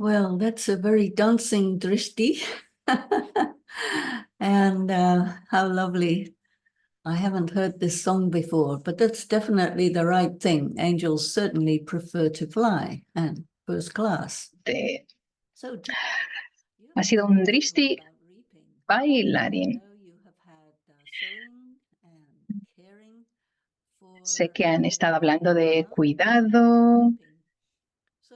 Well, that's a very dancing drishti. And how lovely. I haven't heard this song before, but that's definitely the right thing. Angels certainly prefer to fly and first class. Te- So, Ha sido un drishti bailarín. Sé que han estado hablando de cuidado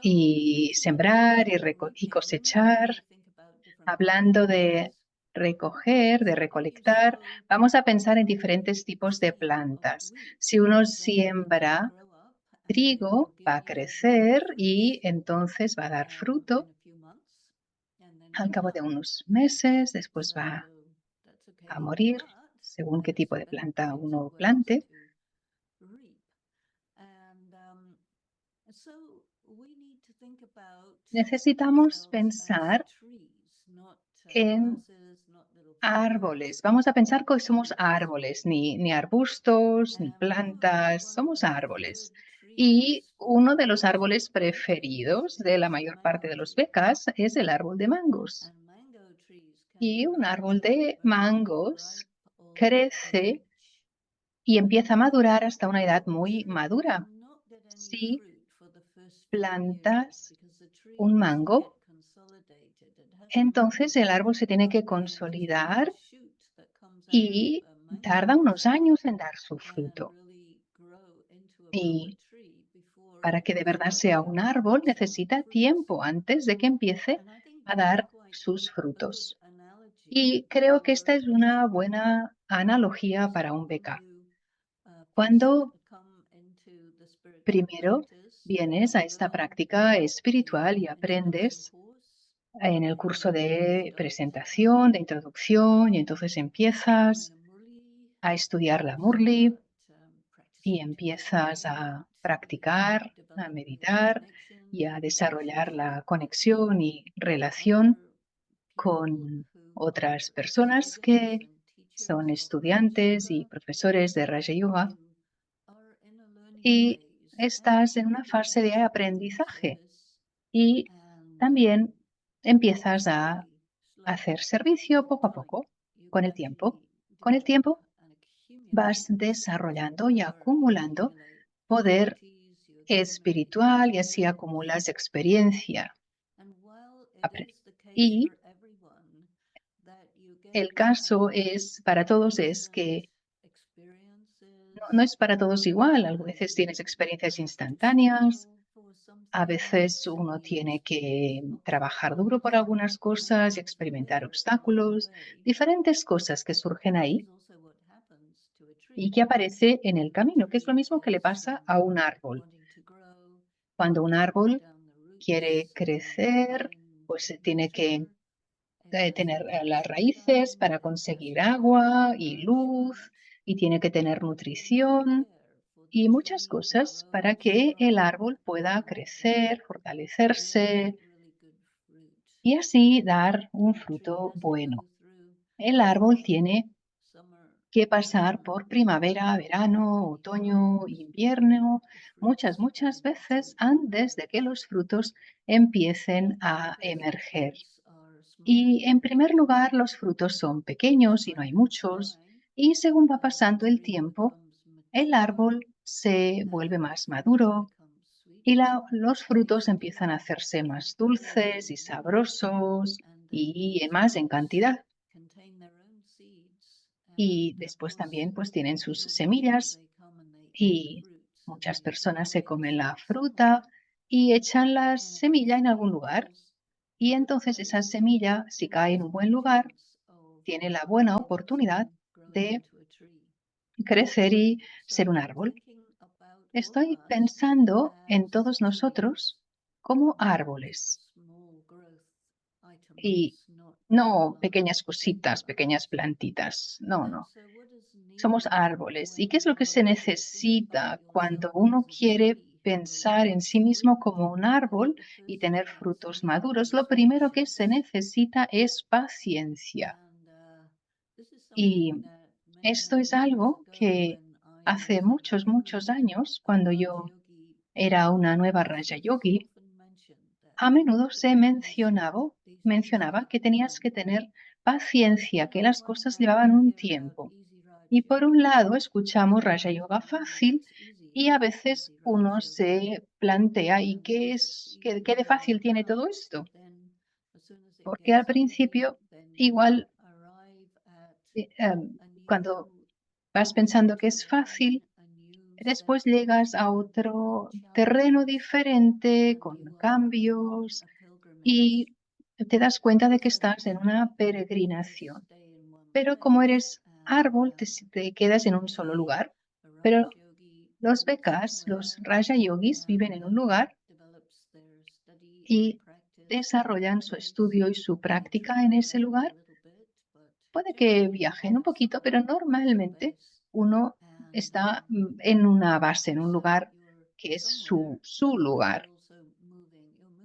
y sembrar y cosechar, hablando de recoger, de recolectar. Vamos a pensar en diferentes tipos de plantas. Si uno siembra trigo, va a crecer y entonces va a dar fruto. Al cabo de unos meses, después va a morir, según qué tipo de planta uno plante. Necesitamos pensar en árboles. Vamos a pensar que somos árboles, ni arbustos, ni plantas, somos árboles. Y uno de los árboles preferidos de la mayor parte de los becas es el árbol de mangos. Y un árbol de mangos crece y empieza a madurar hasta una edad muy madura. Si plantas un mango, entonces el árbol se tiene que consolidar y tarda unos años en dar su fruto. Y para que de verdad sea un árbol necesita tiempo antes de que empiece a dar sus frutos. Y creo que esta es una buena analogía para un beca. Cuando primero vienes a esta práctica espiritual y aprendes en el curso de presentación, de introducción, y entonces empiezas a estudiar la Murli y empiezas a practicar, a meditar y a desarrollar la conexión y relación con otras personas que son estudiantes y profesores de Raja Yoga. Y estás en una fase de aprendizaje y también empiezas a hacer servicio poco a poco, con el tiempo. Con el tiempo vas desarrollando y acumulando poder espiritual y así acumulas experiencia. Y el caso es para todos es que no es para todos igual. A veces tienes experiencias instantáneas, a veces uno tiene que trabajar duro por algunas cosas y experimentar obstáculos, diferentes cosas que surgen ahí y que aparece en el camino, que es lo mismo que le pasa a un árbol. Cuando un árbol quiere crecer, pues tiene que tener las raíces para conseguir agua y luz y tiene que tener nutrición y muchas cosas para que el árbol pueda crecer, fortalecerse y así dar un fruto bueno. El árbol tiene que pasar por primavera, verano, otoño, invierno, muchas veces antes de que los frutos empiecen a emerger. Y en primer lugar, los frutos son pequeños y no hay muchos, y según va pasando el tiempo, el árbol se vuelve más maduro y los frutos empiezan a hacerse más dulces y sabrosos y más en cantidad. Y después también pues tienen sus semillas y muchas personas se comen la fruta y echan la semilla en algún lugar. Y entonces esa semilla, si cae en un buen lugar, tiene la buena oportunidad de crecer y ser un árbol. Estoy pensando en todos nosotros como árboles y no pequeñas cositas, pequeñas plantitas. No, no. Somos árboles. ¿Y qué es lo que se necesita cuando uno quiere pensar en sí mismo como un árbol y tener frutos maduros? Lo primero que se necesita es paciencia. Y esto es algo que hace muchos años, cuando yo era una nueva Raja Yogi, a menudo se mencionaba que tenías que tener paciencia, que las cosas llevaban un tiempo. Y por un lado escuchamos Raja Yoga fácil y a veces uno se plantea, ¿y qué de fácil tiene todo esto? Porque al principio igual cuando vas pensando que es fácil, después llegas a otro terreno diferente, con cambios, y te das cuenta de que estás en una peregrinación. Pero como eres árbol, te quedas en un solo lugar. Pero los bekas, los Raja Yogis, viven en un lugar y desarrollan su estudio y su práctica en ese lugar. Puede que viajen un poquito, pero normalmente uno está en una base, en un lugar que es su lugar.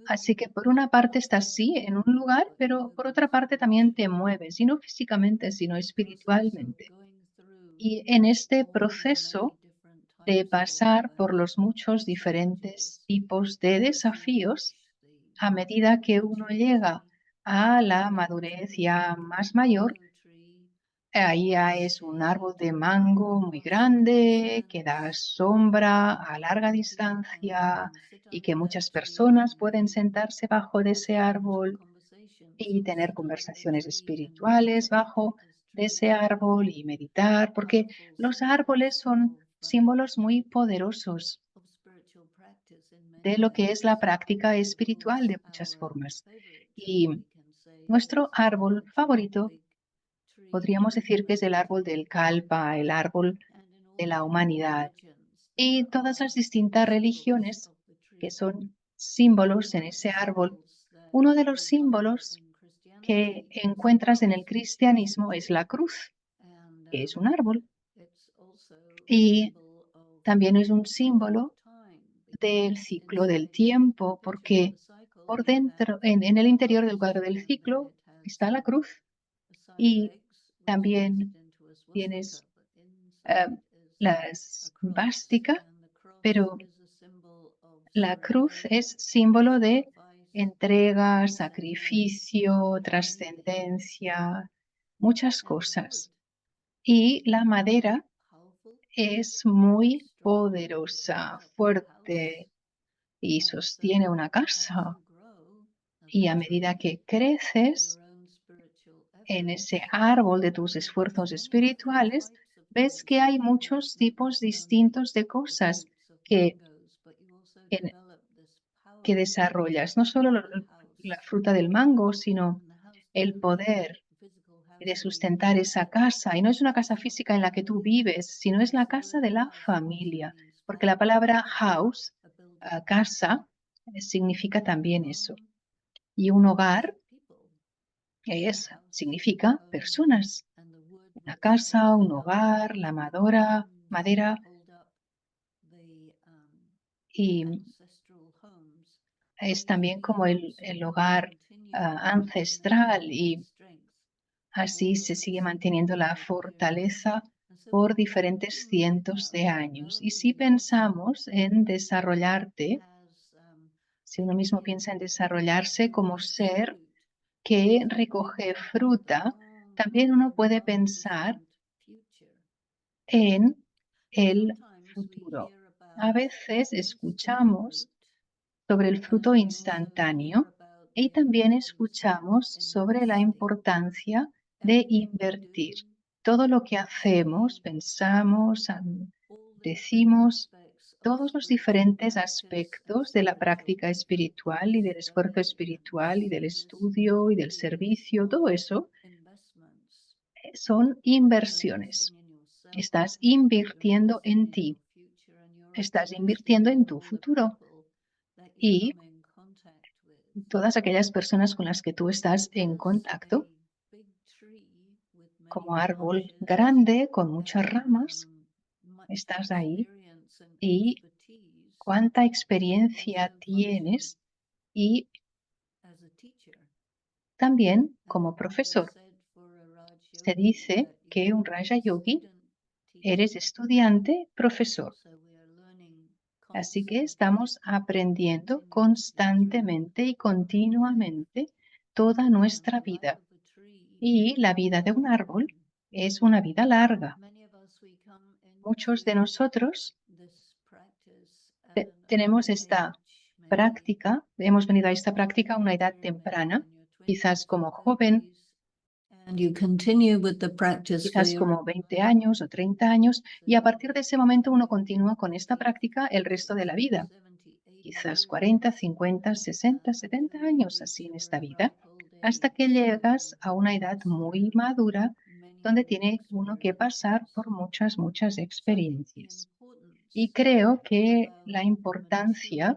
Así que por una parte estás sí en un lugar, pero por otra parte también te mueves, y no físicamente, sino espiritualmente. Y en este proceso de pasar por los muchos diferentes tipos de desafíos, a medida que uno llega a la madurez ya más mayor, ahí ya es un árbol de mango muy grande que da sombra a larga distancia y que muchas personas pueden sentarse bajo de ese árbol y tener conversaciones espirituales bajo de ese árbol y meditar, porque los árboles son símbolos muy poderosos de lo que es la práctica espiritual de muchas formas. Y nuestro árbol favorito podríamos decir que es el árbol del Kalpa, el árbol de la humanidad. Y todas las distintas religiones que son símbolos en ese árbol. Uno de los símbolos que encuentras en el cristianismo es la cruz, que es un árbol. Y también es un símbolo del ciclo del tiempo, porque por dentro, en el interior del cuadro del ciclo, está la cruz. Y también tienes eh, la svástica, pero la cruz es símbolo de entrega, sacrificio, trascendencia, muchas cosas. Y la madera es muy poderosa, fuerte y sostiene una casa. Y a medida que creces en ese árbol de tus esfuerzos espirituales, ves que hay muchos tipos distintos de cosas que, en- que desarrollas. No solo la fruta del mango, sino el poder de sustentar esa casa. Y no es una casa física en la que tú vives, sino es la casa de la familia, porque la palabra house, casa, significa también eso. Y un hogar significa personas. Una casa, un hogar, la madera y es también como el hogar ancestral y así se sigue manteniendo la fortaleza por diferentes cientos de años. Y si pensamos en desarrollarte, si uno mismo piensa en desarrollarse como ser que recoge fruta, también uno puede pensar en el futuro. A veces escuchamos sobre el fruto instantáneo y también escuchamos sobre la importancia de invertir. Todo lo que hacemos, pensamos, decimos, todos los diferentes aspectos de la práctica espiritual y del esfuerzo espiritual y del estudio y del servicio, todo eso son inversiones. Estás invirtiendo en ti, estás invirtiendo en tu futuro y todas aquellas personas con las que tú estás en contacto, como árbol grande con muchas ramas, estás ahí y cuánta experiencia tienes y también como profesor. Se dice que un Raja Yogi eres estudiante, profesor. Así que estamos aprendiendo constantemente y continuamente toda nuestra vida. Y la vida de un árbol es una vida larga. Muchos de nosotros tenemos esta práctica, hemos venido a esta práctica a una edad temprana, quizás como joven, And you continue with the practice for quizás your como 20 años o 30 años, y a partir de ese momento uno continúa con esta práctica el resto de la vida. Quizás 40, 50, 60, 70 años así en esta vida, hasta que llegas a una edad muy madura donde tiene uno que pasar por muchas, muchas experiencias. Y creo que la importancia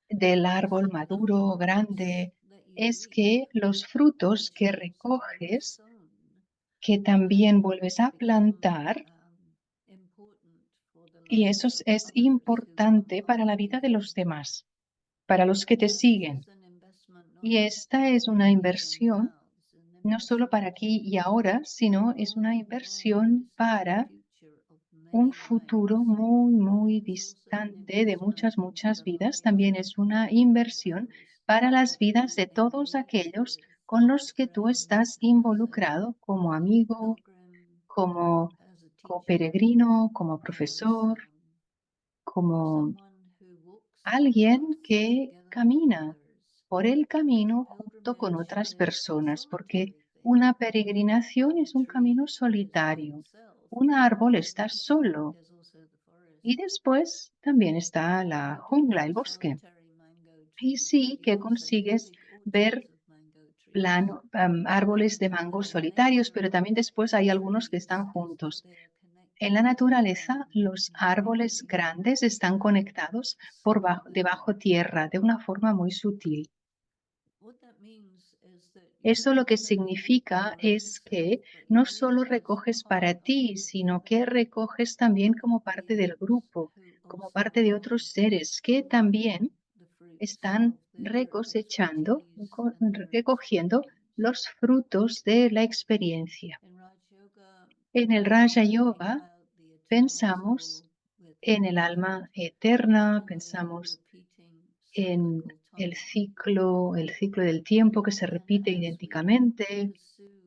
del árbol maduro, grande, es que los frutos que recoges, que también vuelves a plantar, y eso es importante para la vida de los demás, para los que te siguen. Y esta es una inversión no solo para aquí y ahora, sino es una inversión para un futuro muy, muy distante de muchas, muchas vidas. También es una inversión para las vidas de todos aquellos con los que tú estás involucrado como amigo, como coperegrino, como profesor, como alguien que camina por el camino junto con otras personas, porque una peregrinación es un camino solitario. Un árbol está solo y después también está la jungla, el bosque. Y sí que consigues ver árboles de mangos solitarios, pero también después hay algunos que están juntos. En la naturaleza, los árboles grandes están conectados debajo tierra de una forma muy sutil. Eso lo que significa es que no solo recoges para ti, sino que recoges también como parte del grupo, como parte de otros seres que también están recogiendo los frutos de la experiencia. En el Raja Yoga pensamos en el alma eterna, pensamos en el ciclo del tiempo que se repite idénticamente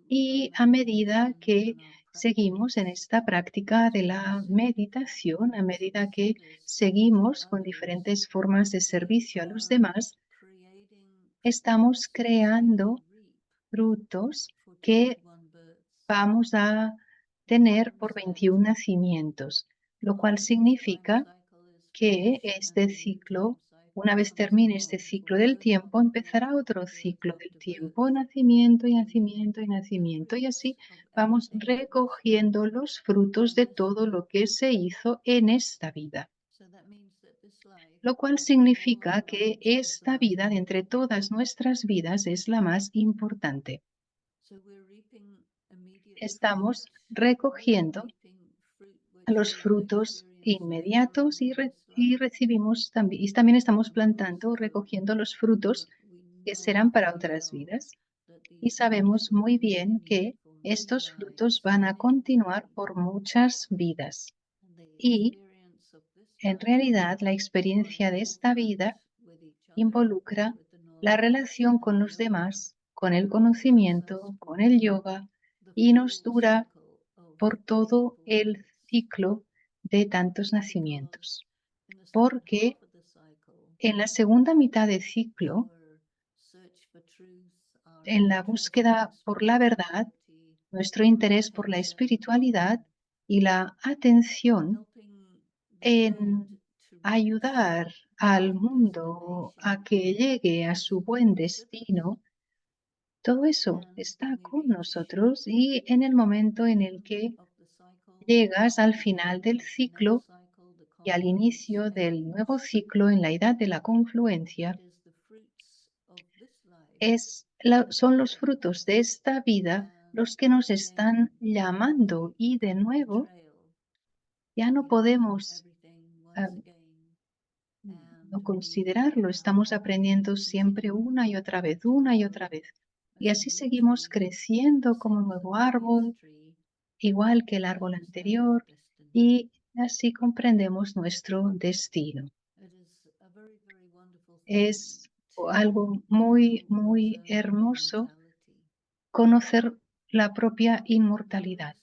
y a medida que seguimos en esta práctica de la meditación, a medida que seguimos con diferentes formas de servicio a los demás, estamos creando frutos que vamos a tener por 21 nacimientos, lo cual significa que este ciclo, una vez termine este ciclo del tiempo, empezará otro ciclo del tiempo, nacimiento y nacimiento y nacimiento, y así vamos recogiendo los frutos de todo lo que se hizo en esta vida. Lo cual significa que esta vida, de entre todas nuestras vidas, es la más importante. Estamos recogiendo los frutos inmediatos y recibimos también, y también estamos plantando, recogiendo los frutos que serán para otras vidas. Y sabemos muy bien que estos frutos van a continuar por muchas vidas. Y en realidad la experiencia de esta vida involucra la relación con los demás, con el conocimiento, con el yoga, y nos dura por todo el ciclo de tantos nacimientos. Porque en la segunda mitad del ciclo, en la búsqueda por la verdad, nuestro interés por la espiritualidad y la atención en ayudar al mundo a que llegue a su buen destino, todo eso está con nosotros y en el momento en el que llegas al final del ciclo y al inicio del nuevo ciclo en la edad de la confluencia, son los frutos de esta vida los que nos están llamando y de nuevo ya no podemos ah, no considerarlo, estamos aprendiendo siempre una y otra vez, una y otra vez. Y así seguimos creciendo como un nuevo árbol, igual que el árbol anterior, y Así comprendemos nuestro destino. Es algo muy, muy hermoso conocer la propia inmortalidad.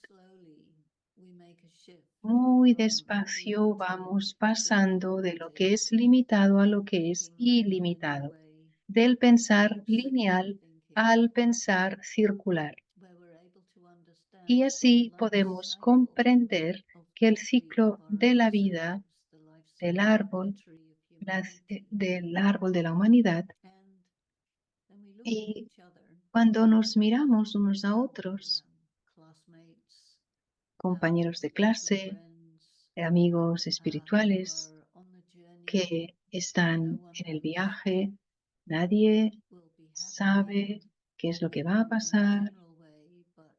Muy despacio vamos pasando de lo que es limitado a lo que es ilimitado, del pensar lineal al pensar circular. Y así podemos comprender que el ciclo de la vida del árbol, del árbol de la humanidad, y cuando nos miramos unos a otros, compañeros de clase, amigos espirituales que están en el viaje, nadie sabe qué es lo que va a pasar.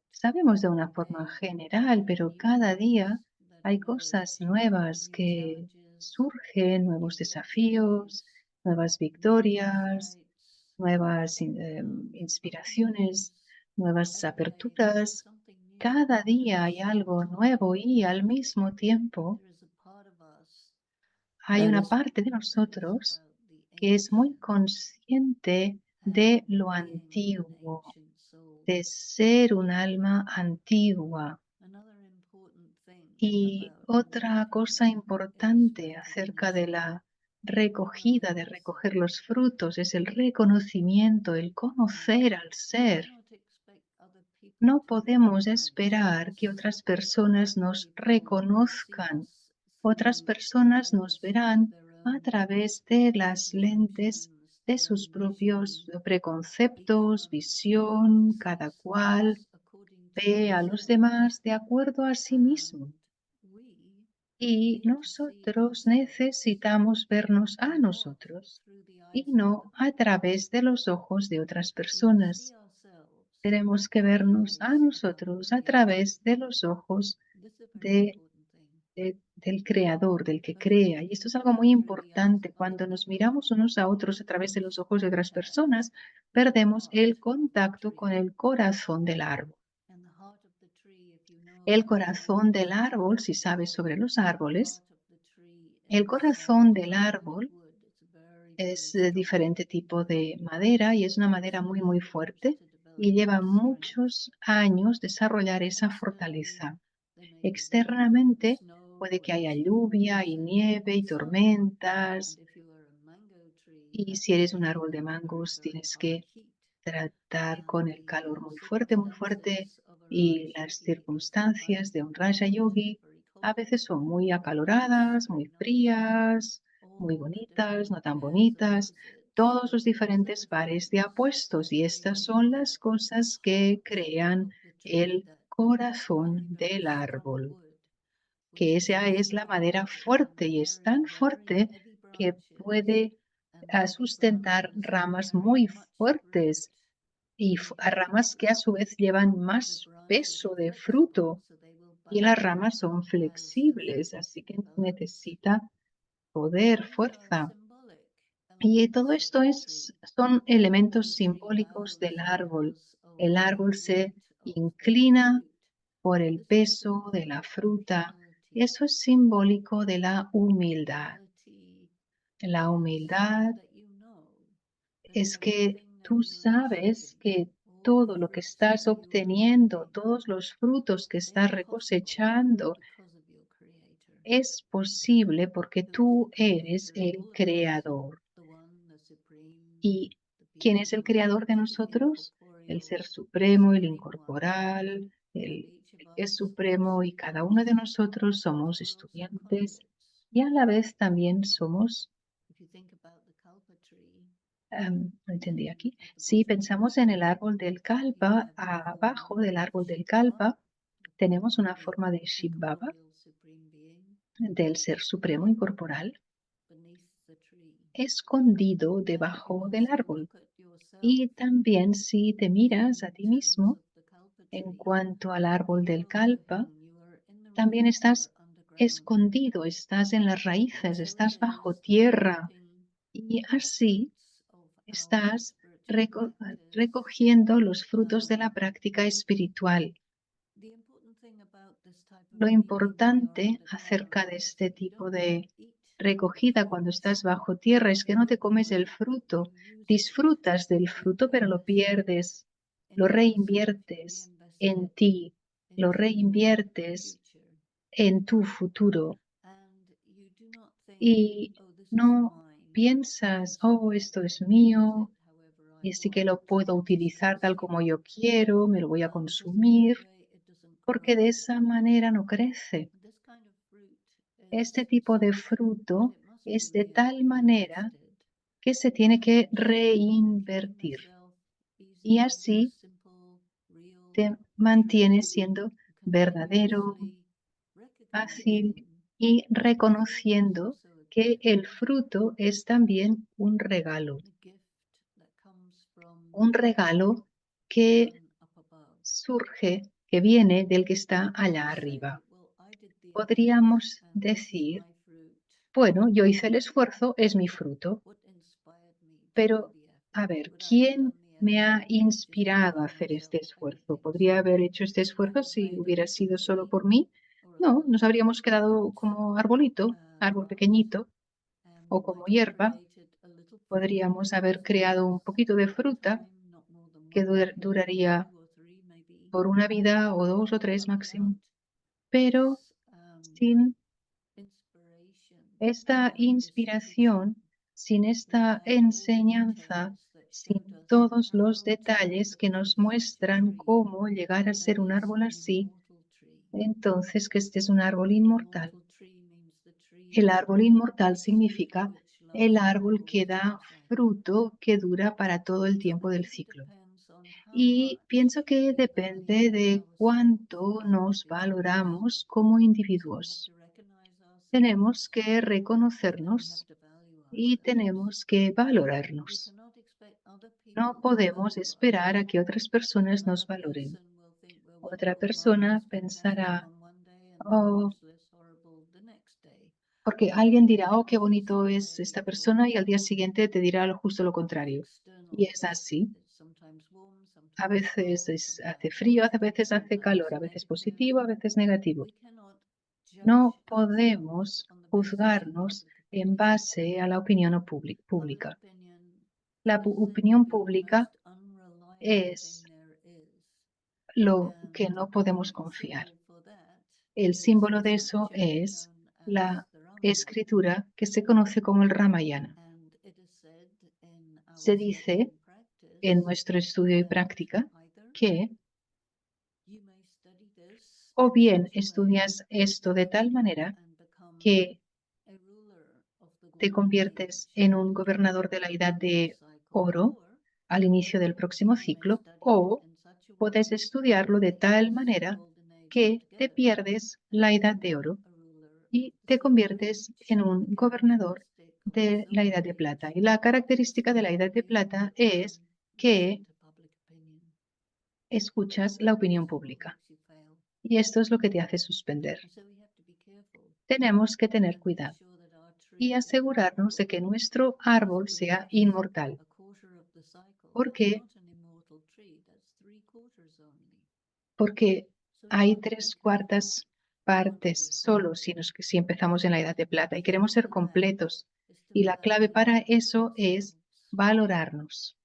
Sabemos de una forma general, pero cada día hay cosas nuevas que surgen, nuevos desafíos, nuevas victorias, nuevas inspiraciones, nuevas aperturas. Cada día hay algo nuevo y al mismo tiempo hay una parte de nosotros que es muy consciente de lo antiguo, de ser un alma antigua. Y otra cosa importante acerca de la recogida, de recoger los frutos, es el reconocimiento, el conocer al ser. No podemos esperar que otras personas nos reconozcan. Otras personas nos verán a través de las lentes de sus propios preconceptos, visión, cada cual ve a los demás de acuerdo a sí mismo. Y nosotros necesitamos vernos a nosotros y no a través de los ojos de otras personas. Tenemos que vernos a nosotros a través de los ojos del creador, del que crea. Y esto es algo muy importante. Cuando nos miramos unos a otros a través de los ojos de otras personas, perdemos el contacto con el corazón del árbol. El corazón del árbol, si sabes sobre los árboles, el corazón del árbol es de diferente tipo de madera y es una madera muy, muy fuerte y lleva muchos años desarrollar esa fortaleza. Externamente puede que haya lluvia y nieve y tormentas, y si eres un árbol de mangos tienes que tratar con el calor muy fuerte, y las circunstancias de un Raja Yogi a veces son muy acaloradas, muy frías, muy bonitas, no tan bonitas, todos los diferentes pares de apuestos, y estas son las cosas que crean el corazón del árbol, que esa es la madera fuerte y es tan fuerte que puede sustentar ramas muy fuertes y a ramas que a su vez llevan más peso de fruto, y las ramas son flexibles, así que necesita poder, fuerza. Y todo esto son elementos simbólicos del árbol. El árbol se inclina por el peso de la fruta. Eso es simbólico de la humildad. La humildad es que tú sabes que todo lo que estás obteniendo, todos los frutos que estás recosechando, es posible porque tú eres el creador. ¿Y quién es el creador de nosotros? El Ser Supremo, el incorporal, el que es supremo, y cada uno de nosotros somos estudiantes y a la vez también somos. No entendí aquí. Si pensamos en el árbol del kalpa, abajo del árbol del kalpa tenemos una forma de Shiv Baba, del Ser Supremo Incorporal, escondido debajo del árbol. Y también si te miras a ti mismo en cuanto al árbol del kalpa, también estás escondido, estás en las raíces, estás bajo tierra, y así estás recogiendo los frutos de la práctica espiritual. Lo importante acerca de este tipo de recogida cuando estás bajo tierra es que no te comes el fruto, disfrutas del fruto, pero lo pierdes, lo reinviertes en ti, lo reinviertes en tu futuro y no piensas, oh, esto es mío y sí que lo puedo utilizar tal como yo quiero, me lo voy a consumir, porque de esa manera no crece. Este tipo de fruto es de tal manera que se tiene que reinvertir y así te mantienes siendo verdadero, fácil y reconociendo que el fruto es también un regalo que surge, que viene del que está allá arriba. Podríamos decir, bueno, yo hice el esfuerzo, es mi fruto, pero a ver, ¿quién me ha inspirado a hacer este esfuerzo? ¿Podría haber hecho este esfuerzo si hubiera sido solo por mí? No, nos habríamos quedado como arbolito, árbol pequeñito, o como hierba. Podríamos haber creado un poquito de fruta que duraría por una vida o 2 o 3 máximo. Pero sin esta inspiración, sin esta enseñanza, sin todos los detalles que nos muestran cómo llegar a ser un árbol así, entonces que este es un árbol inmortal. El árbol inmortal significa el árbol que da fruto que dura para todo el tiempo del ciclo. Y pienso que depende de cuánto nos valoramos como individuos. Tenemos que reconocernos y tenemos que valorarnos. No podemos esperar a que otras personas nos valoren. Otra persona pensará, oh, porque alguien dirá, oh, qué bonito es esta persona y al día siguiente te dirá justo lo contrario. Y es así. A veces hace frío, a veces hace calor, a veces positivo, a veces negativo. No podemos juzgarnos en base a la opinión pública. La opinión pública es lo que no podemos confiar. El símbolo de eso es la escritura que se conoce como el Ramayana. Se dice en nuestro estudio y práctica que o bien estudias esto de tal manera que te conviertes en un gobernador de la edad de oro al inicio del próximo ciclo, o puedes estudiarlo de tal manera que te pierdes la edad de oro y te conviertes en un gobernador de la edad de plata. Y la característica de la edad de plata es que escuchas la opinión pública. Y esto es lo que te hace suspender. Tenemos que tener cuidado y asegurarnos de que nuestro árbol sea inmortal. ¿Por qué? Porque hay 3/4 partes solo si empezamos en la edad de plata y queremos ser completos. Y la clave para eso es valorarnos.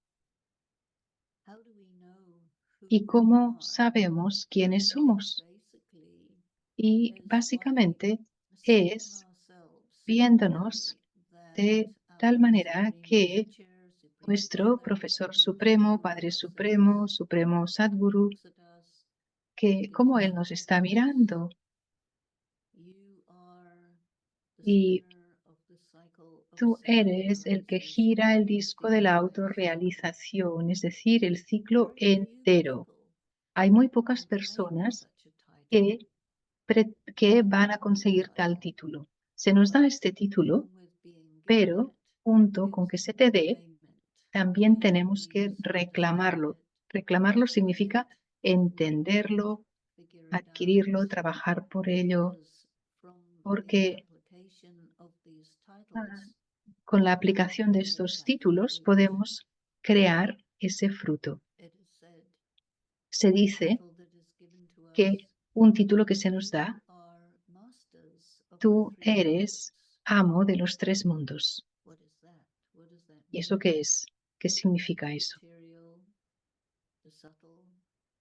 ¿Y cómo sabemos quiénes somos? Y básicamente es viéndonos de tal manera que nuestro profesor supremo, Padre Supremo, Supremo Sadhguru, que cómo él nos está mirando. Y tú eres el que gira el disco de la autorrealización, es decir, el ciclo entero. Hay muy pocas personas que, que van a conseguir tal título. Se nos da este título, pero junto con que se te dé, también tenemos que reclamarlo. Reclamarlo significa entenderlo, adquirirlo, trabajar por ello, porque con la aplicación de estos títulos podemos crear ese fruto. Se dice que un título que se nos da. Tú eres amo de los tres mundos. ¿Y eso qué es? ¿Qué significa eso?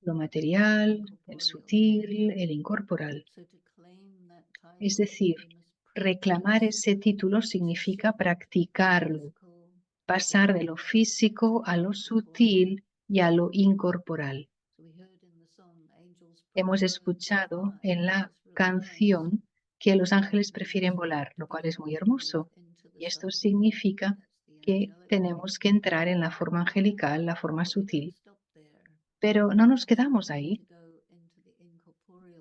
Lo material, el sutil, el incorporal. Es decir, reclamar ese título significa practicarlo, pasar de lo físico a lo sutil y a lo incorporal. Hemos escuchado en la canción que los ángeles prefieren volar, lo cual es muy hermoso. Y esto significa que tenemos que entrar en la forma angelical, la forma sutil. Pero no nos quedamos ahí.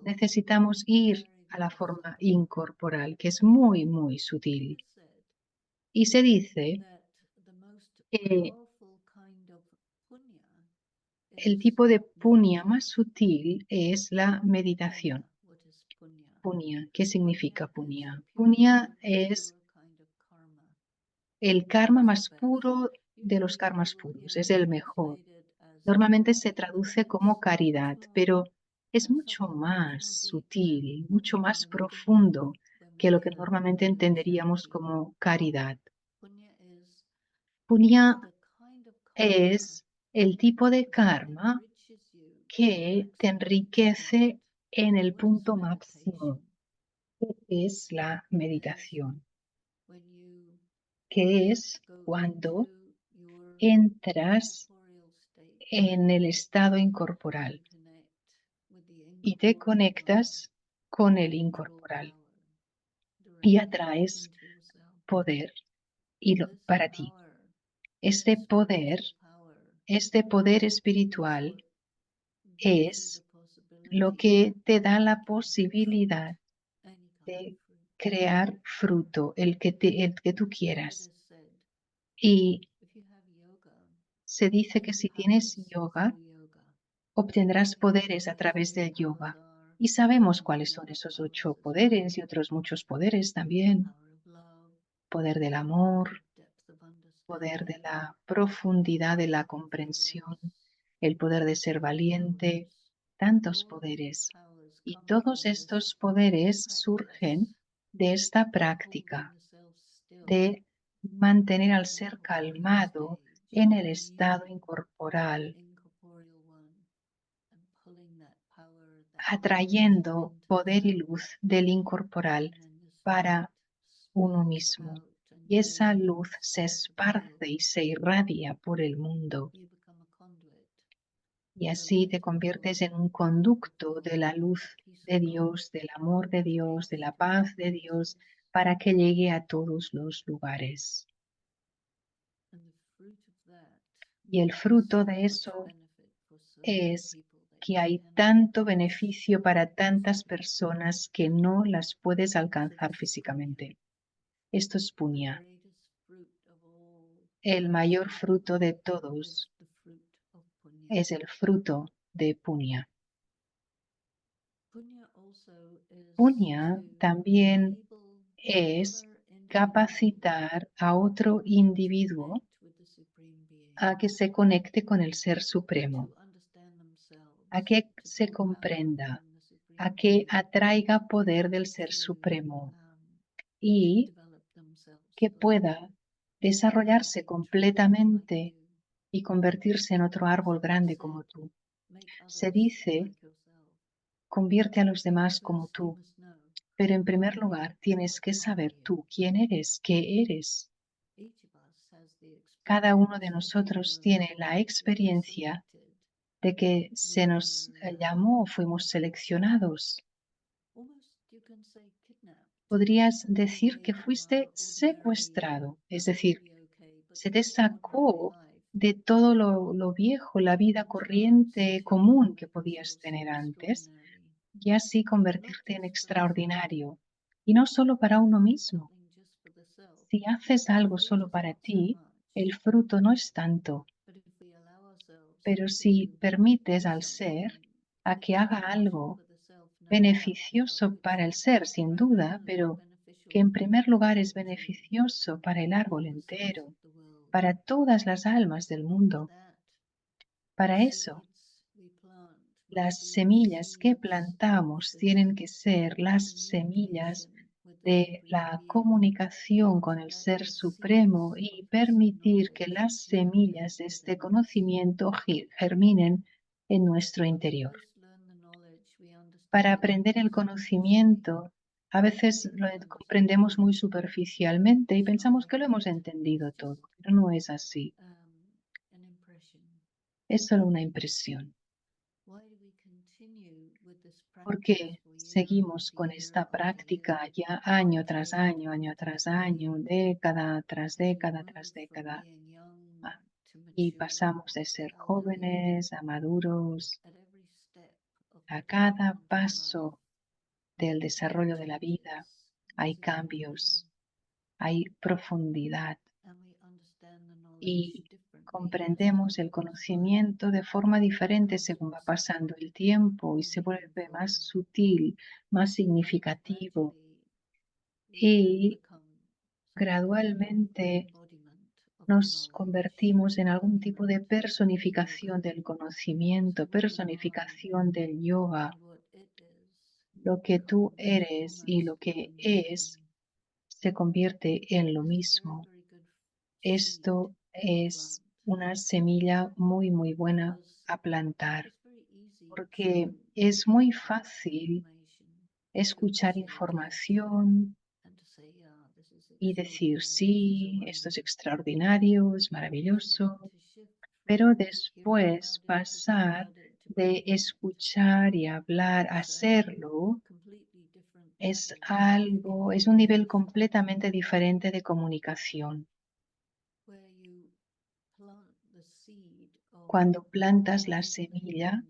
Necesitamos ir a la forma incorporal, que es muy, muy sutil. Y se dice que el tipo de punya más sutil es la meditación. Punya, ¿qué significa punya? Punya es el karma más puro de los karmas puros, es el mejor. Normalmente se traduce como caridad, pero es mucho más sutil, mucho más profundo que lo que normalmente entenderíamos como caridad. Punya es el tipo de karma que te enriquece en el punto máximo, que es la meditación, que es cuando entras en el estado incorporal y te conectas con el incorporal y atraes poder para ti. Este poder espiritual es lo que te da la posibilidad de crear fruto, el que tú quieras. Y se dice que si tienes yoga, obtendrás poderes a través del yoga. Y sabemos cuáles son esos 8 poderes y otros muchos poderes también. Poder del amor, poder de la profundidad de la comprensión, el poder de ser valiente, tantos poderes. Y todos estos poderes surgen de esta práctica de mantener al ser calmado en el estado incorporal, atrayendo poder y luz del incorporal para uno mismo. Y esa luz se esparce y se irradia por el mundo. Y así te conviertes en un conducto de la luz de Dios, del amor de Dios, de la paz de Dios, para que llegue a todos los lugares. Y el fruto de eso es que hay tanto beneficio para tantas personas que no las puedes alcanzar físicamente. Esto es punya. El mayor fruto de todos es el fruto de punya. Punya también es capacitar a otro individuo a que se conecte con el Ser Supremo, a que se comprenda, a que atraiga poder del Ser Supremo y que pueda desarrollarse completamente y convertirse en otro árbol grande como tú. Se dice, convierte a los demás como tú, pero en primer lugar tienes que saber tú quién eres, qué eres. Cada uno de nosotros tiene la experiencia de que se nos llamó, fuimos seleccionados. Podrías decir que fuiste secuestrado, es decir, se te sacó de todo lo viejo, la vida corriente común que podías tener antes, y así convertirte en extraordinario. Y no solo para uno mismo. Si haces algo solo para ti, el fruto no es tanto. Pero si permites al ser a que haga algo beneficioso para el ser, sin duda, pero que en primer lugar es beneficioso para el árbol entero, para todas las almas del mundo. Para eso, Las semillas que plantamos tienen que ser las semillas de la comunicación con el Ser Supremo y permitir que las semillas de este conocimiento germinen en nuestro interior. Para aprender el conocimiento, a veces lo comprendemos muy superficialmente y pensamos que lo hemos entendido todo, pero no es así. Es solo una impresión. ¿Por qué seguimos con esta práctica ya año tras año, década tras década tras década? Ah, Y pasamos de ser jóvenes a maduros. A cada paso del desarrollo de la vida hay cambios, hay profundidad y comprendemos el conocimiento de forma diferente según va pasando el tiempo y se vuelve más sutil, más significativo y gradualmente nos convertimos en algún tipo de personificación del conocimiento, personificación del yoga. Lo que tú eres y lo que es se convierte en lo mismo. Esto es una semilla muy, muy buena a plantar porque es muy fácil escuchar información y decir, sí, esto es extraordinario, es maravilloso, pero después pasar de escuchar y hablar a hacerlo es un nivel completamente diferente de comunicación. Cuando plantas la semilla,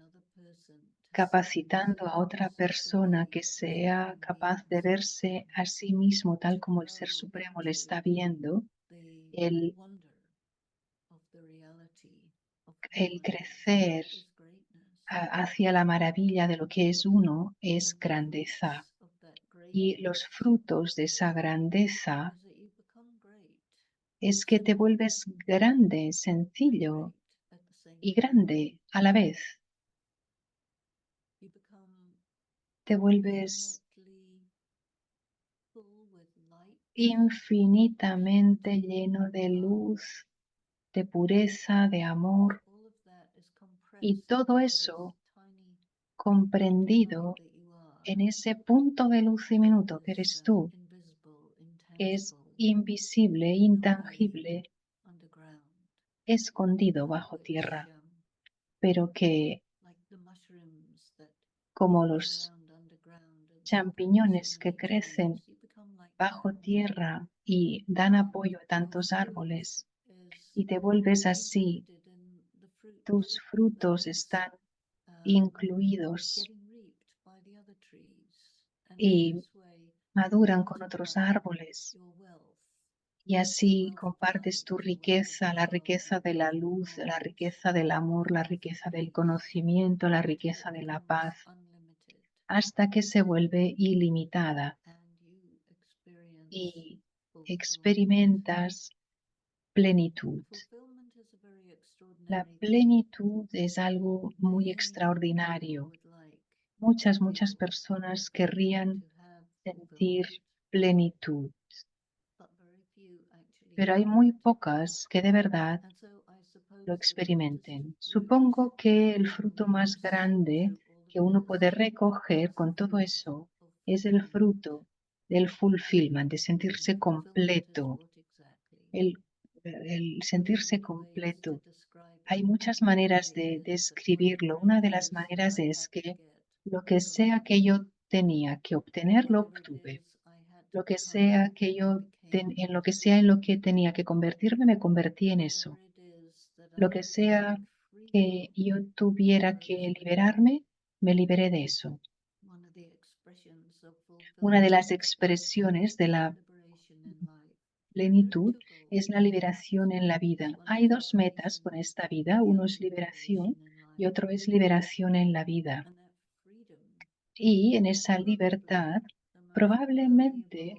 capacitando a otra persona que sea capaz de verse a sí mismo tal como el Ser Supremo le está viendo, el, el crecer hacia la maravilla de lo que es uno es grandeza. Y los frutos de esa grandeza es que te vuelves grande, sencillo y grande a la vez. Te vuelves infinitamente lleno de luz, de pureza, de amor, y todo eso comprendido en ese punto de luz diminuto que eres tú, que es invisible, intangible, escondido bajo tierra, pero que, como los champiñones que crecen bajo tierra y dan apoyo a tantos árboles, y te vuelves así, tus frutos están incluidos y maduran con otros árboles. Y así compartes tu riqueza, la riqueza de la luz, la riqueza del amor, la riqueza del conocimiento, la riqueza de la paz, hasta que se vuelve ilimitada y experimentas plenitud. La plenitud es algo muy extraordinario. Muchas personas querrían sentir plenitud, pero hay muy pocas que de verdad lo experimenten. Supongo que el fruto más grande que uno puede recoger con todo eso es el fruto del fulfillment, de sentirse completo, el, el sentirse completo. Hay muchas maneras de describirlo. Una de las maneras es que lo que sea que yo tenía que obtener, lo obtuve. Lo que sea que en lo que sea en lo que tenía que convertirme, me convertí en eso. Lo que sea que yo tuviera que liberarme, me liberé de eso. Una de las expresiones de la plenitud es la liberación en la vida. Hay dos metas con esta vida, uno es liberación y otro es liberación en la vida. Y en esa libertad, probablemente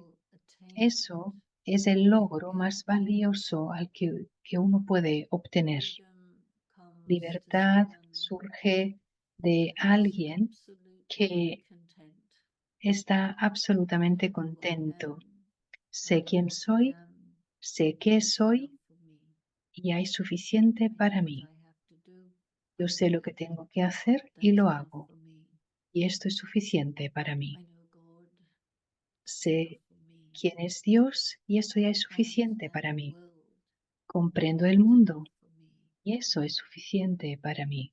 eso es el logro más valioso al que uno puede obtener. Libertad surge de alguien que está absolutamente contento. Sé quién soy, sé qué soy y hay suficiente para mí. Yo sé lo que tengo que hacer y lo hago. Y esto es suficiente para mí. Sé quién es Dios y eso ya es suficiente para mí. Comprendo el mundo y eso es suficiente para mí.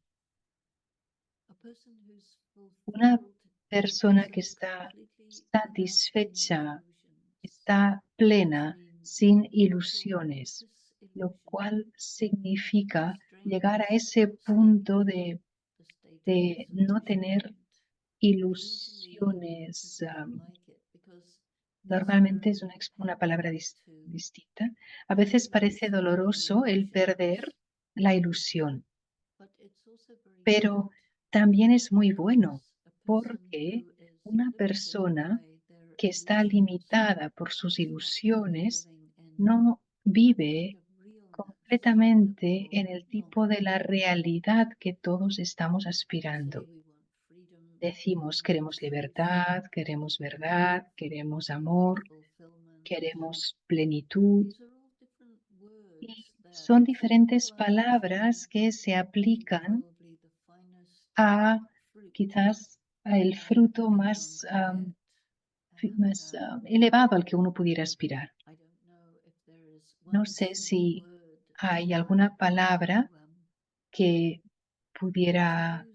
Una persona que está satisfecha, está plena, sin ilusiones, lo cual significa llegar a ese punto de no tener ilusiones. Normalmente es una palabra distinta. A veces parece doloroso el perder la ilusión, pero también es muy bueno porque una persona que está limitada por sus ilusiones no vive completamente en el tipo de la realidad que todos estamos aspirando. Decimos, queremos libertad, queremos verdad, queremos amor, queremos plenitud. Y son diferentes palabras que se aplican a quizás a el fruto más elevado al que uno pudiera aspirar. No sé si hay alguna palabra que pudiera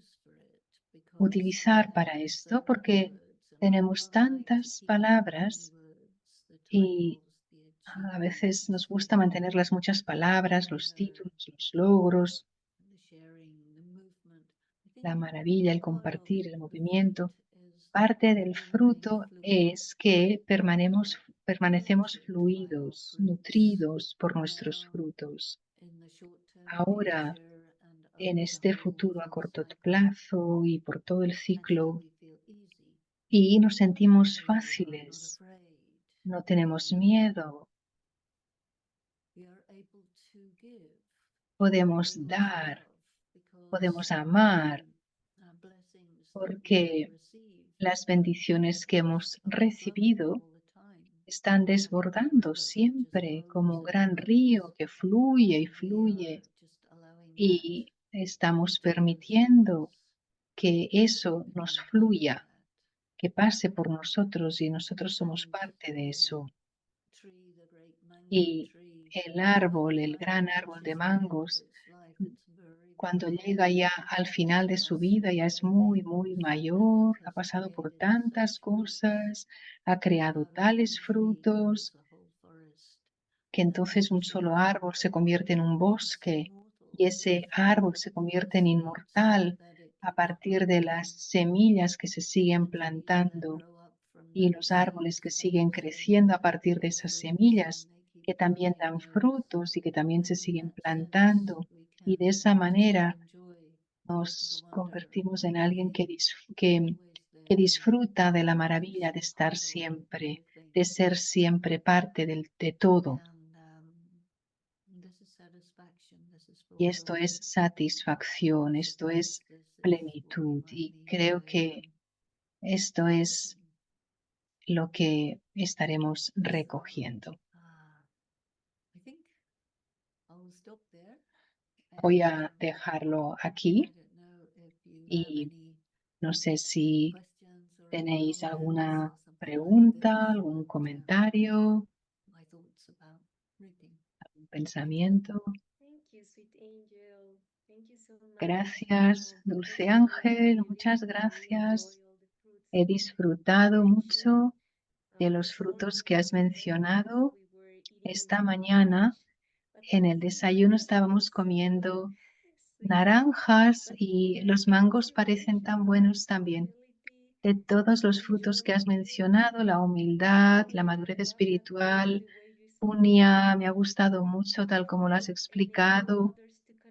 utilizar para esto, porque tenemos tantas palabras y a veces nos gusta mantener las muchas palabras, los títulos, los logros, la maravilla, el compartir, el movimiento. Parte del fruto es que permanecemos fluidos, nutridos por nuestros frutos. Ahora, en este futuro a corto plazo y por todo el ciclo, y nos sentimos fáciles, no tenemos miedo, podemos dar, podemos amar, porque las bendiciones que hemos recibido están desbordando siempre como un gran río que fluye y fluye y estamos permitiendo que eso nos fluya, que pase por nosotros y nosotros somos parte de eso. Y el árbol, el gran árbol de mangos, cuando llega ya al final de su vida, ya es muy, muy mayor, ha pasado por tantas cosas, ha creado tales frutos, que entonces un solo árbol se convierte en un bosque y ese árbol se convierte en inmortal a partir de las semillas que se siguen plantando y los árboles que siguen creciendo a partir de esas semillas que también dan frutos y que también se siguen plantando. Y de esa manera nos convertimos en alguien que disfruta de la maravilla de estar siempre, de ser siempre parte de todo. Y esto es satisfacción, esto es plenitud. Y creo que esto es lo que estaremos recogiendo. Voy a dejarlo aquí y no sé si tenéis alguna pregunta, algún comentario, algún pensamiento. Gracias, Dulce Ángel, muchas gracias. He disfrutado mucho de los frutos que has mencionado. Esta mañana en el desayuno estábamos comiendo naranjas y los mangos parecen tan buenos también. De todos los frutos que has mencionado, la humildad, la madurez espiritual, Punia, me ha gustado mucho tal como lo has explicado,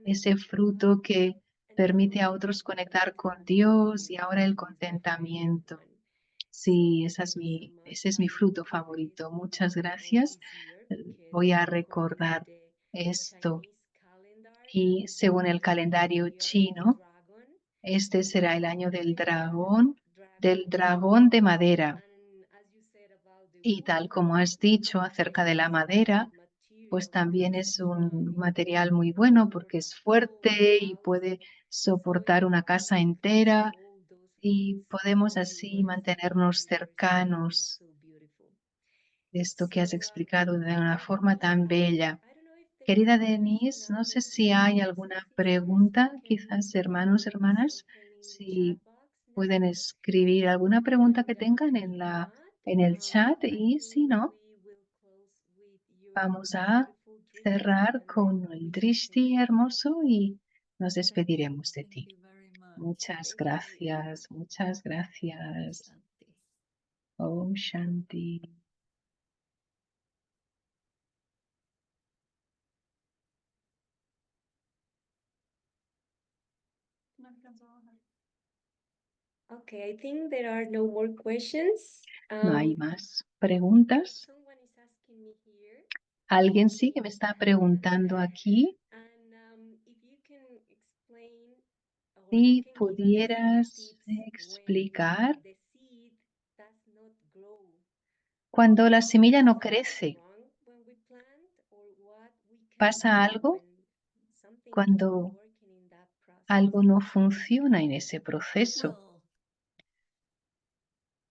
ese fruto que permite a otros conectar con Dios y ahora el contentamiento. Sí, ese es mi fruto favorito. Muchas gracias. Voy a recordar esto. Y según el calendario chino, Este será el año del dragón de madera. Y tal como has dicho acerca de la madera, pues también es un material muy bueno porque es fuerte y puede soportar una casa entera y podemos así mantenernos cercanos de esto que has explicado de una forma tan bella. Querida Denise, no sé si hay alguna pregunta, quizás hermanos, hermanas, si pueden escribir alguna pregunta que tengan en el chat y si no, vamos a cerrar con el Drishti hermoso y nos despediremos de ti. Muchas gracias, muchas gracias. Om Shanti. Okay, I think there are no more questions. No hay más preguntas. Someone is asking me here. Alguien sí que me está preguntando aquí And if you can explain or you si can give us pudieras tips when explicar the seed does not grow. cuando la semilla no crece. Wrong when we plant or what we can ¿Pasa do algo when something is cuando not working in that process? algo no funciona en ese proceso? Well,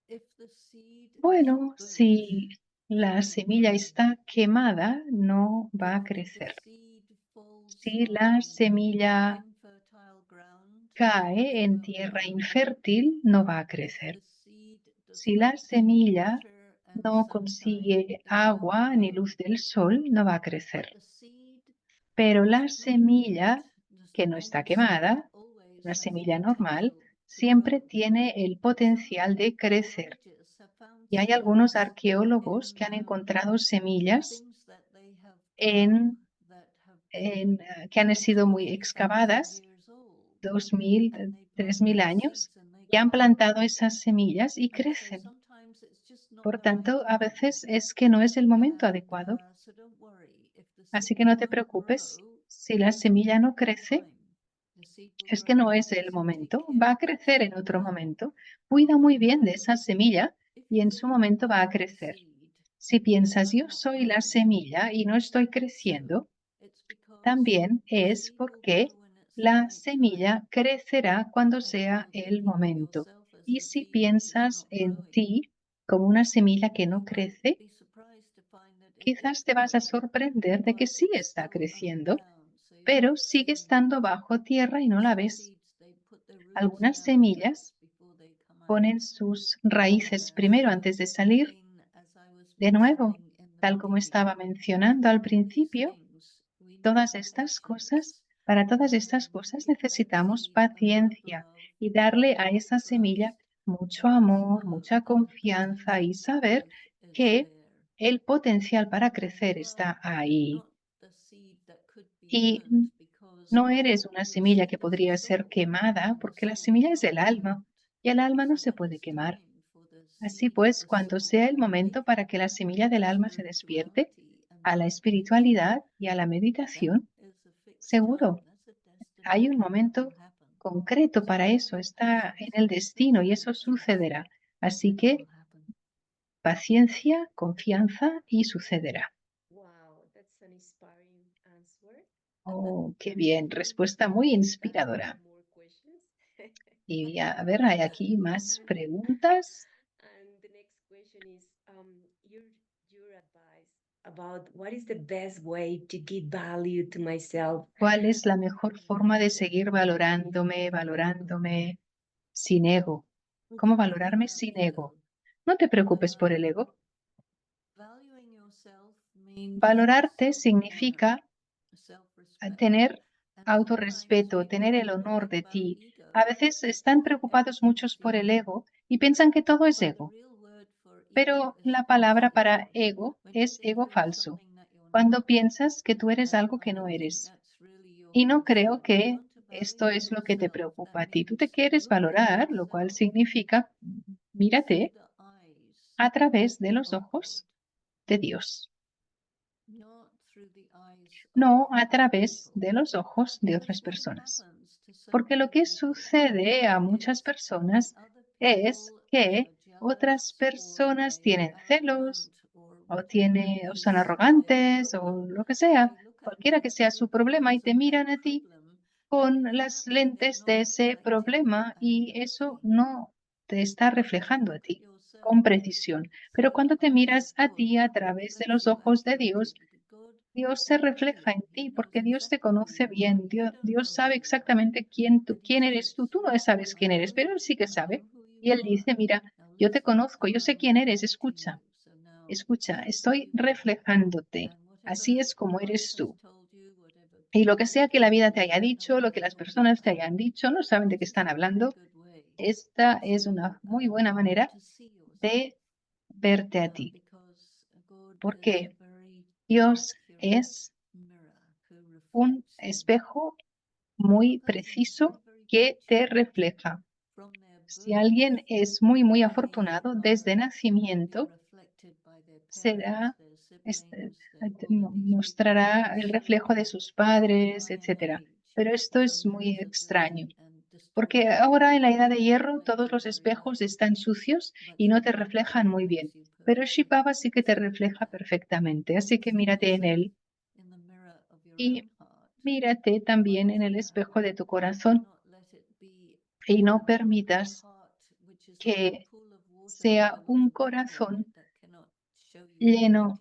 if the seed is Bueno, burnt, si la it semilla won't está quemada, no grow. va a If the crecer. seed falls Si la on semilla infertile ground, cae it en won't tierra grow. infértil, no va a If crecer. the seed does Si not la get semilla water and no sunshine, consigue it won't agua ni grow. luz del sol, no va a But crecer. the seed Pero which la is not semilla burnt, just que the no está normal seed, quemada, always una has the semilla normal, potential to siempre grow. tiene el And potencial some de crecer. archaeologists have found Y hay algunos seeds arqueólogos que in han encontrado semillas things that they have dug up en, that have been que han sido muy 2,000, 3,000 excavadas, years old. 2000, And they plant 3000 those años, seeds and they y han grow. plantado esas semillas y And so crecen. sometimes it's just not Por the right tanto, a time. veces es que no es el momento And adecuado. so don't worry if the Así seed que no te won't preocupes grow. si la It's not semilla the no right crece. time. The seed will Es que grow no back. es el So take momento, care va a of that crecer en seed otro well. momento. Cuida muy bien de esa semilla If y you en su think momento va a I'm the crecer. seed Si and piensas, I'm yo not soy la growing, semilla y no estoy also creciendo, it's because también the es seed will porque grow when it's the la right semilla time. crecerá cuando And if sea you're el thinking of momento. yourself as Y the si seed which is piensas not en growing, ti como una semilla que you no might crece, be surprised to find that it quizás is te vas a growing, sorprender de que but sí it's está still creciendo, underground, so you're pero not sigue seeing estando it. bajo tierra y no la Some ves. seeds, they put their roots Algunas down semillas first before they come ponen out. sus raíces primero So antes de salir. again, as I was De nuevo, mentioning in the tal como beginning, estaba mencionando al all these principio, things we need todas estas cosas, patience para todas estas and cosas give that necesitamos seed a lot of paciencia love y darle a and esa semilla trust mucho because amor, mucha that confianza y potential for saber growth is que there. el potencial para And crecer you are está ahí. not the seed that could be Y burnt because no eres una your semilla que seed is the podría ser soul quemada and the porque la soul semilla es cannot el be alma burnt. y el alma no So se when puede it's quemar. time for the Así seed of pues, the cuando soul sea to el momento awake para que la semilla del to alma se despierte spirituality and a la meditation, espiritualidad y a la that meditación, is a fixed time. seguro, That's a hay un destiny. That momento will happen. concreto So para eso, está en el destino y eso sucederá. Así and it will que happen. paciencia, confianza y sucederá. Wow, that's an inspiring answer. Oh, qué bien, respuesta muy I inspiradora. have more questions. Y a ver, hay aquí más preguntas. And the next question is your advice about what is the best way to give value to myself. ¿Cuál es la mejor forma de seguir valorándome sin ego? ¿Cómo Forget valorarme about sin the ego? ego. No te preocupes por el ego. Valuing yourself means Valorarte self-honor, significa self-respect. tener And sometimes autorrespeto, we tener think el if we honor think de about ti. A ego, veces we están think preocupados everything muchos is por el ego. ego y piensan que todo es But the ego. real word for ego Pero is la false palabra para ego. ego When you es think ego you're falso, something that you're cuando not. piensas que tú eres And algo I que no don't think eres. that's really your Y no creo concern. You que want to esto value es lo que te yourself. preocupa That a ti. Tú te means quieres look at valorar, lo cual yourself significa through mírate the eyes a través de los of God, ojos de Dios, not through the eyes of no a other través people. de los ojos de Because otras what personas. happens to Porque lo que sucede a muchas personas es que otras personas tienen celos o son arrogantes o lo que sea, cualquiera que sea su problema y te miran a ti con las lentes de ese problema y eso no te está reflejando a ti con precisión. Pero cuando te miras a ti a través de los ojos de Dios, Dios se refleja en ti porque Dios te conoce bien. Dios sabe exactamente quién eres tú. Tú no sabes quién eres, pero Él sí que sabe. Y Él dice, mira, yo te conozco, yo sé quién eres, escucha, escucha, estoy reflejándote. Así es como eres tú. Y lo que sea que la vida te haya dicho, lo que las personas te hayan dicho, no saben de qué están hablando. Esta es una muy buena manera de verte a ti, porque Dios es un espejo muy preciso que te refleja. Si alguien es muy, muy afortunado desde nacimiento, será, mostrará el reflejo de sus padres, etcétera. Pero esto es muy extraño, porque ahora en la edad de hierro todos los espejos están sucios y no te reflejan muy bien. Pero Shiv Baba sí que te refleja perfectamente, así que mírate en él y mírate también en el espejo de tu corazón y no permitas que sea un corazón lleno.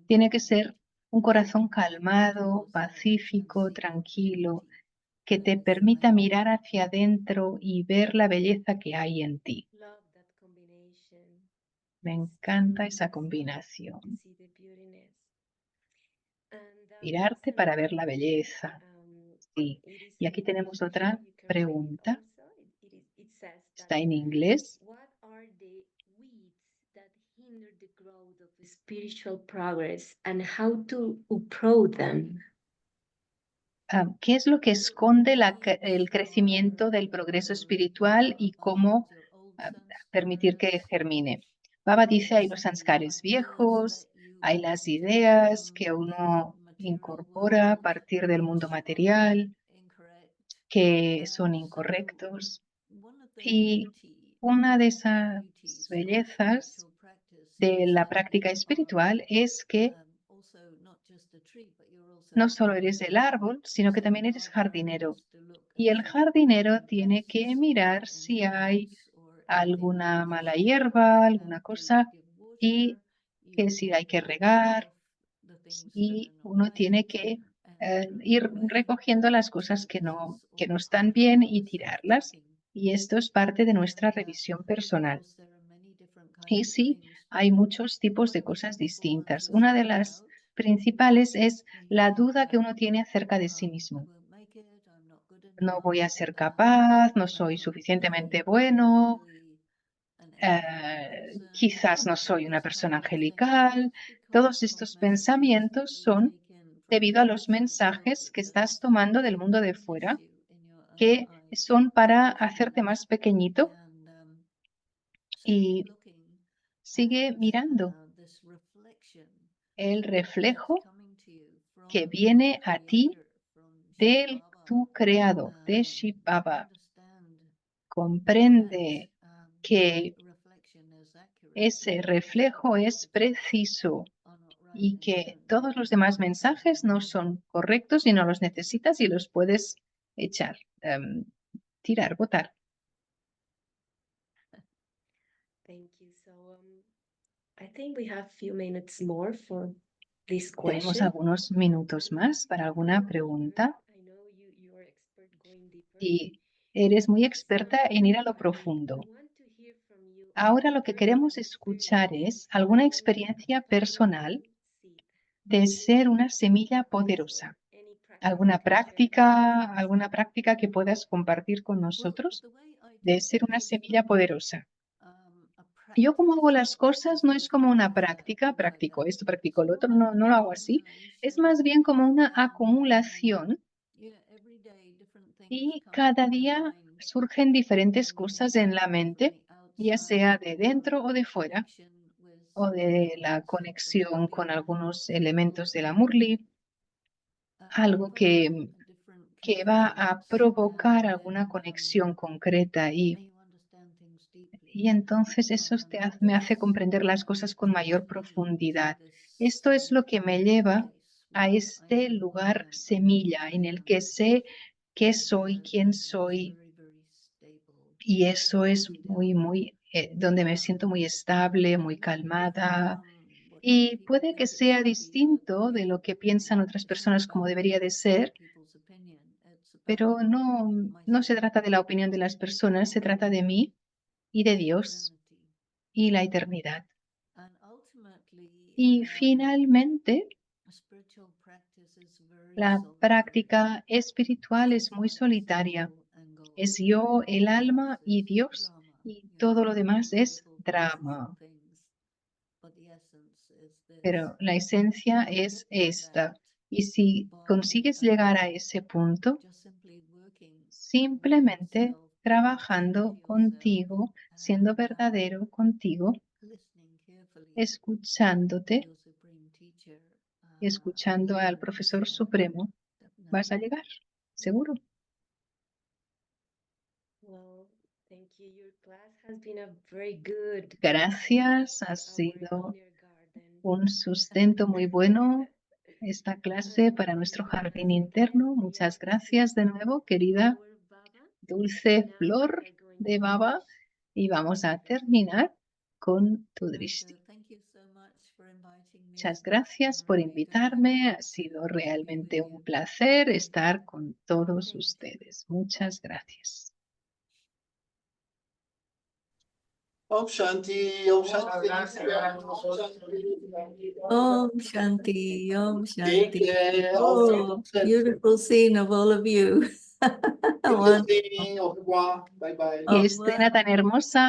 Tiene que ser un corazón calmado, pacífico, tranquilo, que te permita mirar hacia adentro y ver la belleza que hay en ti. Love that combination. Me encanta esa combinación. See the beautiness. And Mirarte there's para another ver la question. belleza. Sí. It is Y in aquí English. tenemos otra You can read it pregunta. also. It says that Está en inglés. what are the weeds that hinder the growth of spiritual progress and how to uproot them? ¿Qué es lo que esconde el crecimiento del progreso espiritual y cómo permitir que germine? Baba dice, hay los sanskares viejos, hay las ideas que uno incorpora a partir del mundo material, que son incorrectos. Y una de esas bellezas de la práctica espiritual es que no solo eres el árbol, sino que también eres jardinero. Y el jardinero tiene que mirar si hay alguna mala hierba, alguna cosa, y que si hay que regar, y uno tiene que ir recogiendo las cosas que no están bien y tirarlas. Y esto es parte de nuestra revisión personal. Y sí, hay muchos tipos de cosas distintas. Una de las principales es la duda que uno tiene acerca de sí mismo. No voy a ser capaz, no soy suficientemente bueno, quizás no soy una persona angelical. Todos estos pensamientos son debido a los mensajes que estás tomando del mundo de fuera, que son para hacerte más pequeñito y sigue mirando el reflejo que viene a ti del tu creado, de Shiv Baba. Comprende que ese reflejo es preciso y que todos los demás mensajes no son correctos y no los necesitas y los puedes echar, tirar, botar. Thank you. So I think we have a few minutes more for this Tenemos question. algunos minutos más para alguna pregunta I know you are expert going deeper. y eres muy experta en ir a lo profundo. Ahora lo que queremos escuchar es alguna experiencia personal de ser una semilla poderosa. ¿Alguna práctica que puedas compartir con nosotros de ser una semilla poderosa? Yo como hago las cosas no es como una práctica, practico esto, practico lo otro, no lo hago así. Es más bien como una acumulación y cada día surgen diferentes cosas en la mente, ya sea de dentro o de fuera, o de la conexión con algunos elementos del Amurli, algo que que va a provocar alguna conexión concreta y entonces eso me hace comprender las cosas con mayor profundidad. Esto es lo que me lleva a este lugar semilla en el que sé qué soy, quién soy, y eso es donde me siento muy estable, muy calmada. Y puede que sea distinto de lo que piensan otras personas como debería de ser, pero no se trata de la opinión de las personas, se trata de mí y de Dios y la eternidad. Y finalmente, la práctica espiritual es muy solitaria. Es yo, el alma y Dios, y todo lo demás es drama. Pero la esencia es esta. Y si consigues llegar a ese punto, simplemente trabajando contigo, siendo verdadero contigo, escuchándote, escuchando al profesor supremo, vas a llegar, seguro. Well, thank you. Your class has been a very good Gracias, ha sido un sustento muy bueno esta clase para nuestro jardín interno. Muchas gracias de nuevo, querida dulce flor de baba. Y vamos a terminar con tu drishti. Muchas gracias por invitarme. Ha sido realmente un placer estar con todos ustedes. Muchas gracias. Om Shanti, Om Shanti. Om Shanti, Om Take Shanti. care. Oh, beautiful scene of all of you. Good listening. Au revoir. Bye bye. Au Qué escena tan hermosa.